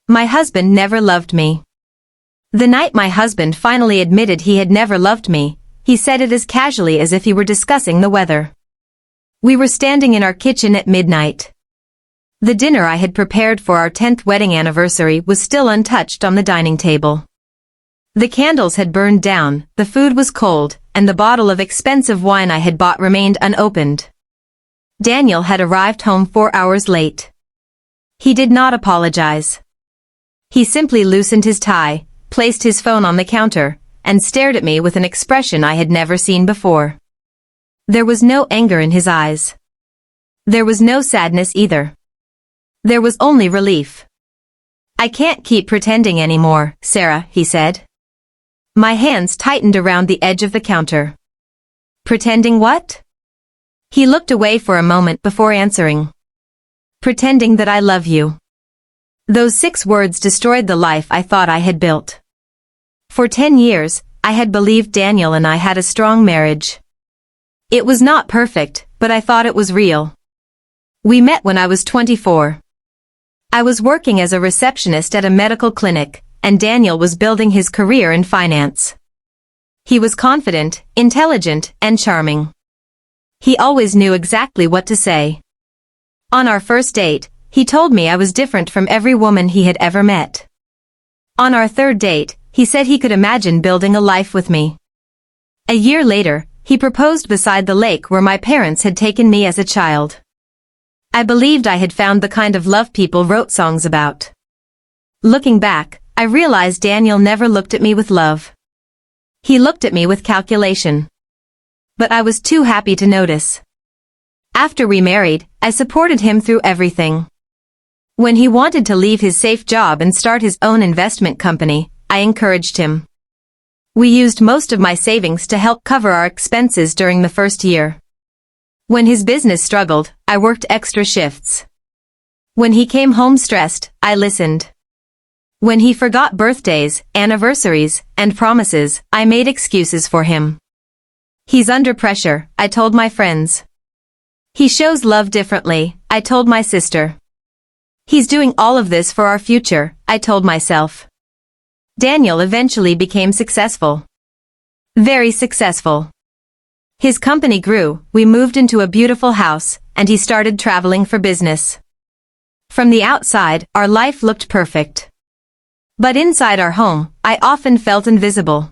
My husband never loved me. The night my husband finally admitted he had never loved me, he said it as casually as if he were discussing the weather. We were standing in our kitchen at midnight. The dinner I had prepared for our 10th wedding anniversary was still untouched on the dining table. The candles had burned down, the food was cold, and the bottle of expensive wine I had bought remained unopened. Daniel had arrived home 4 hours late. He did not apologize. He simply loosened his tie, placed his phone on the counter, and stared at me with an expression I had never seen before. There was no anger in his eyes. There was no sadness either. There was only relief. "I can't keep pretending anymore, Sarah," he said. My hands tightened around the edge of the counter. "Pretending what?" He looked away for a moment before answering. "Pretending that I love you." Those 6 words destroyed the life I thought I had built. For 10 years, I had believed Daniel and I had a strong marriage. It was not perfect, but I thought it was real. We met when I was 24. I was working as a receptionist at a medical clinic, and Daniel was building his career in finance. He was confident, intelligent, and charming. He always knew exactly what to say. On our first date, he told me I was different from every woman he had ever met. On our 3rd date, he said he could imagine building a life with me. A year later, he proposed beside the lake where my parents had taken me as a child. I believed I had found the kind of love people wrote songs about. Looking back, I realized Daniel never looked at me with love. He looked at me with calculation. But I was too happy to notice. After we married, I supported him through everything. When he wanted to leave his safe job and start his own investment company, I encouraged him. We used most of my savings to help cover our expenses during the first year. When his business struggled, I worked extra shifts. When he came home stressed, I listened. When he forgot birthdays, anniversaries, and promises, I made excuses for him. "He's under pressure," I told my friends. "He shows love differently," I told my sister. "He's doing all of this for our future," I told myself. Daniel eventually became successful. Very successful. His company grew, we moved into a beautiful house, and he started traveling for business. From the outside, our life looked perfect. But inside our home, I often felt invisible.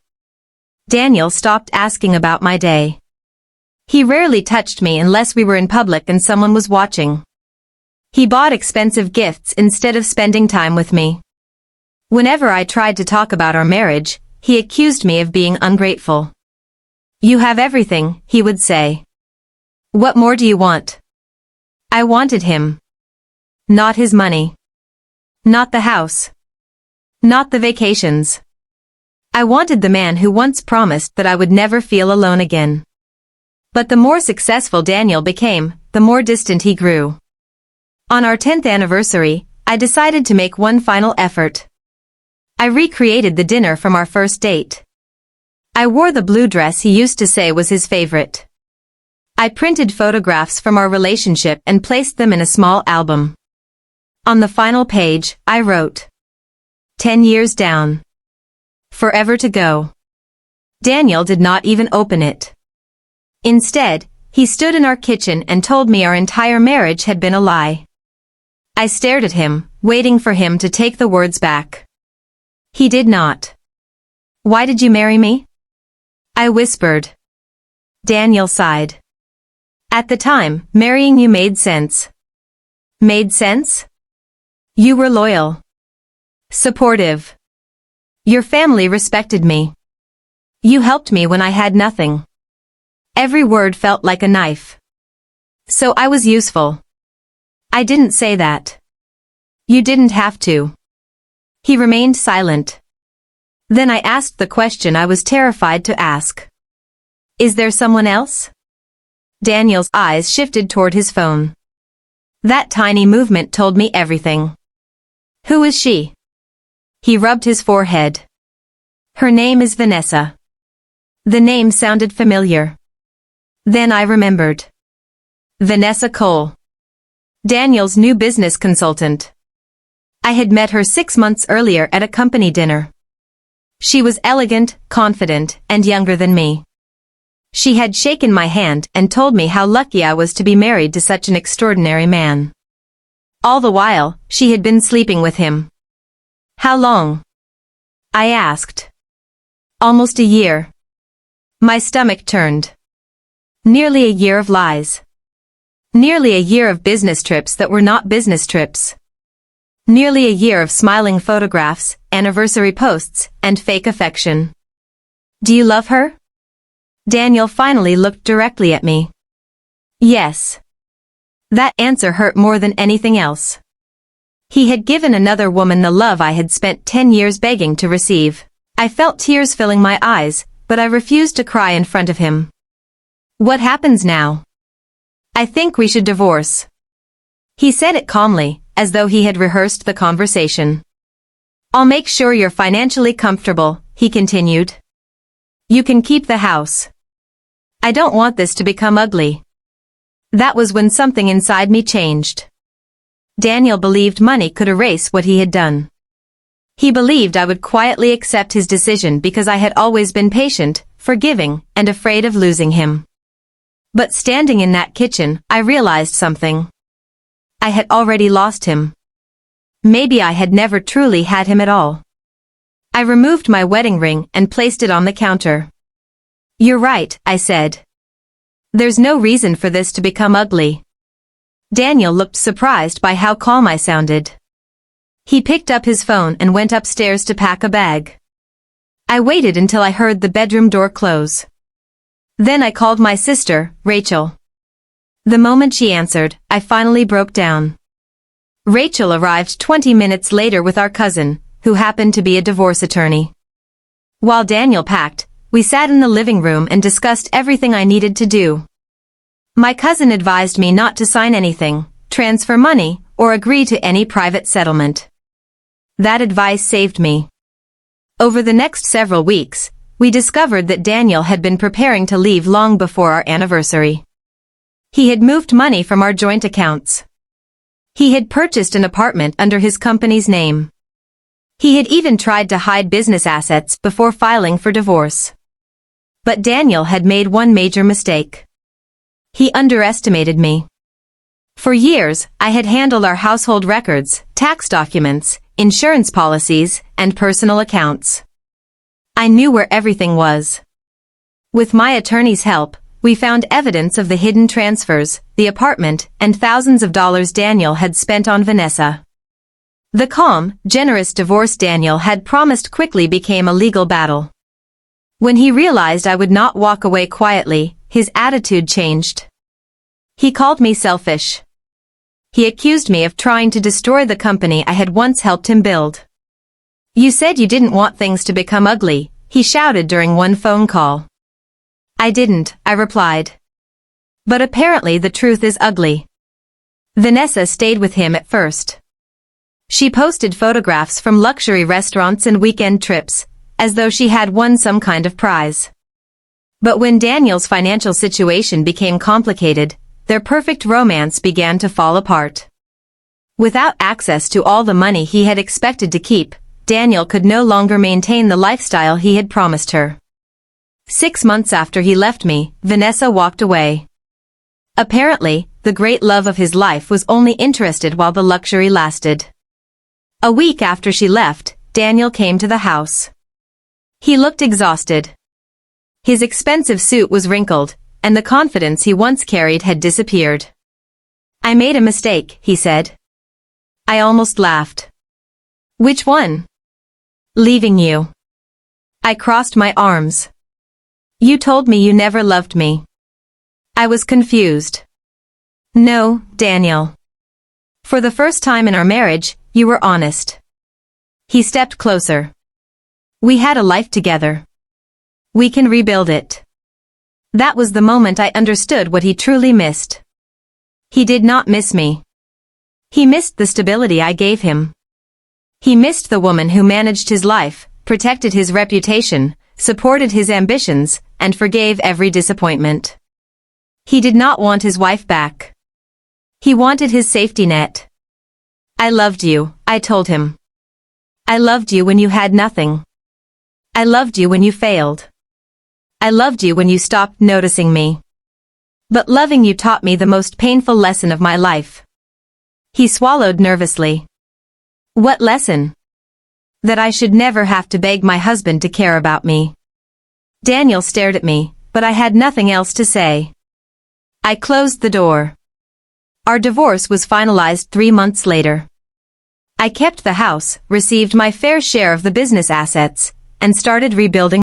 Daniel stopped asking about my day. He rarely touched me unless we were in public and someone was watching. He bought expensive gifts instead of spending time with me. Whenever I tried to talk about our marriage, he accused me of being ungrateful. "You have everything," he would say. "What more do you want?" I wanted him. Not his money. Not the house. Not the vacations. I wanted the man who once promised that I would never feel alone again. But the more successful Daniel became, the more distant he grew. On our 10th anniversary, I decided to make one final effort. I recreated the dinner from our first date. I wore the blue dress he used to say was his favorite. I printed photographs from our relationship and placed them in a small album. On the final page, I wrote, 10 years down. Forever to go. Daniel did not even open it. Instead, he stood in our kitchen and told me our entire marriage had been a lie. I stared at him, waiting for him to take the words back. He did not. "Why did you marry me?" I whispered. Daniel sighed. "At the time, marrying you made sense." "Made sense?" "You were loyal. Supportive. Your family respected me. You helped me when I had nothing. Every word felt like a knife. So I was useful." "I didn't say that." "You didn't have to." He remained silent. Then I asked the question I was terrified to ask. "Is there someone else?" Daniel's eyes shifted toward his phone. That tiny movement told me everything. "Who is she?" He rubbed his forehead. "Her name is Vanessa." The name sounded familiar. Then I remembered. Vanessa Cole. Daniel's new business consultant. I had met her 6 months earlier at a company dinner. She was elegant, confident, and younger than me. She had shaken my hand and told me how lucky I was to be married to such an extraordinary man. All the while, she had been sleeping with him. How long? I asked. Almost a year. My stomach turned. Nearly a year of lies. Nearly a year of business trips that were not business trips. Nearly a year of smiling photographs, anniversary posts, and fake affection. Do you love her? Daniel finally looked directly at me. Yes. That answer hurt more than anything else. He had given another woman the love I had spent 10 years begging to receive. I felt tears filling my eyes, but I refused to cry in front of him. What happens now? I think we should divorce. He said it calmly, as though he had rehearsed the conversation. I'll make sure you're financially comfortable, he continued. You can keep the house. I don't want this to become ugly. That was when something inside me changed. Daniel believed money could erase what he had done. He believed I would quietly accept his decision because I had always been patient, forgiving, and afraid of losing him. But standing in that kitchen, I realized something. I had already lost him. Maybe I had never truly had him at all. I removed my wedding ring and placed it on the counter. You're right, I said. There's no reason for this to become ugly. Daniel looked surprised by how calm I sounded. He picked up his phone and went upstairs to pack a bag. I waited until I heard the bedroom door close. Then I called my sister, Rachel. The moment she answered, I finally broke down. Rachel arrived 20 minutes later with our cousin, who happened to be a divorce attorney. While Daniel packed, we sat in the living room and discussed everything I needed to do. My cousin advised me not to sign anything, transfer money, or agree to any private settlement. That advice saved me. Over the next several weeks, we discovered that Daniel had been preparing to leave long before our anniversary. He had moved money from our joint accounts. He had purchased an apartment under his company's name. He had even tried to hide business assets before filing for divorce. But Daniel had made one major mistake. He underestimated me. For years, I had handled our household records, tax documents, insurance policies, and personal accounts. I knew where everything was. With my attorney's help, we found evidence of the hidden transfers, the apartment, and thousands of dollars Daniel had spent on Vanessa. The calm, generous divorce Daniel had promised quickly became a legal battle. When he realized I would not walk away quietly, his attitude changed. He called me selfish. He accused me of trying to destroy the company I had once helped him build. You said you didn't want things to become ugly, he shouted during one phone call. I didn't, I replied. But apparently the truth is ugly. Vanessa stayed with him at first. She posted photographs from luxury restaurants and weekend trips, as though she had won some kind of prize. But when Daniel's financial situation became complicated, their perfect romance began to fall apart. Without access to all the money he had expected to keep, Daniel could no longer maintain the lifestyle he had promised her. 6 months after he left me, Vanessa walked away. Apparently, the great love of his life was only interested while the luxury lasted. A week after she left, Daniel came to the house. He looked exhausted. His expensive suit was wrinkled, and the confidence he once carried had disappeared. I made a mistake, he said. I almost laughed. Which one? Leaving you. I crossed my arms. You told me you never loved me. I was confused. No, Daniel. For the first time in our marriage, you were honest. He stepped closer. We had a life together. We can rebuild it. That was the moment I understood what he truly missed. He did not miss me. He missed the stability I gave him. He missed the woman who managed his life, protected his reputation, supported his ambitions, and forgave every disappointment. He did not want his wife back. He wanted his safety net. I loved you, I told him. I loved you when you had nothing. I loved you when you failed. I loved you when you stopped noticing me. But loving you taught me the most painful lesson of my life. He swallowed nervously. What lesson? That I should never have to beg my husband to care about me. Daniel stared at me, but I had nothing else to say. I closed the door. Our divorce was finalized 3 months later. I kept the house, received my fair share of the business assets, and started rebuilding